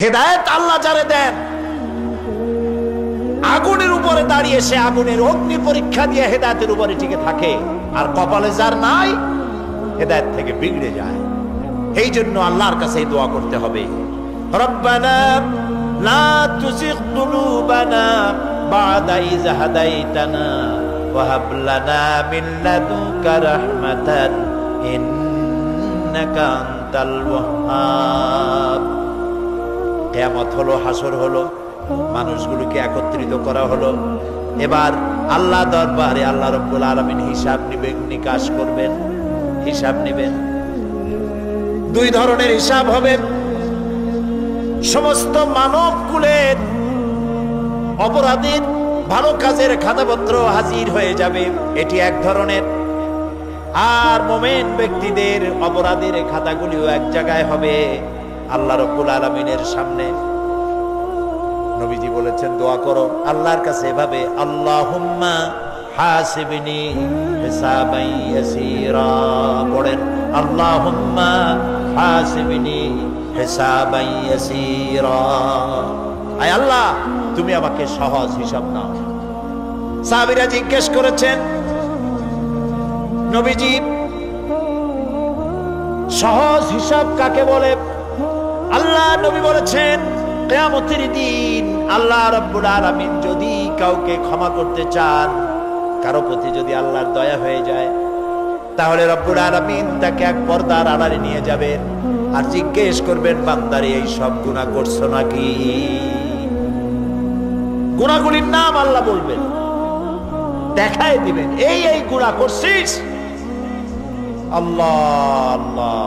হেদায়েত আল্লাহ যারে দেন, আগুনের উপরে দাঁড়িয়ে সে আগুনের অগ্নি পরীক্ষা দিয়ে হেদায়েতের উপরে টিকে থাকে, আর কপালে যার নাই হেদায়েত থেকে বিগড়ে যায়। এই জন্য আল্লাহর কাছে দোয়া করতে হবে, রব্বানা লা তুজিগ কুলুবানা বা'দা ইয হাদাইতানা ওয়া হাব লানা মিন লাদুনকা রাহমাতান ইন্নাকা আনতাল ওয়াহ্হাব। কিয়ামত হলো, হাসর হলো, মানুষগুলোকে একত্রিত করা হলো। এবার আল্লাহ দরবারে আল্লাহ রাব্বুল আলামিন হিসাব নিবেন, নিকাশ করবেন, হিসাব নেবেন। দুই ধরনের হিসাব হবে। সমস্ত মানব কুলের অপরাধীর ভালো কাজের খাতাপত্র হাজির হয়ে যাবে, এটি এক ধরনের। আর মুমিন ব্যক্তিদের অপরাধের খাতাগুলিও এক জায়গায় হবে আল্লাহ রাব্বুল আলামিনের সামনে। নবীজি বলেছেন দোয়া করো আল্লাহর কাছে এভাবে, আল্লাহুম্মা হাসিবনি হিসাবান ইয়াসীরা। পড়েন আল্লাহুম্মা হাসিবনি হিসাবান ইয়াসীরা। আয় আল্লাহ তুমি আমাকে সহজ হিসাব নাও। সাহাবীরা জিজ্ঞেস করেছেন নবীজি সহজ হিসাব কাকে বলে? আল্লাহ নবী বলেছেন কিয়ামতের দিন আল্লাহ রাব্বুল আলামিন যদি কাউকে ক্ষমা করতে চান, কারো প্রতি যদি আল্লাহর দয়া হয়ে যায়, তাহলে রব্বুল আলামিন তাকে এক পর্দার আড়ালে নিয়ে যাবেন আর জিজ্ঞেস করবেন, বান্দারে এই সব গুনাহ করছো নাকি? গুনাহগুলির নাম আল্লাহ বলবেন, দেখায় দিবেন এই এই গুনাহ করছিস। আল্লাহ আল্লাহ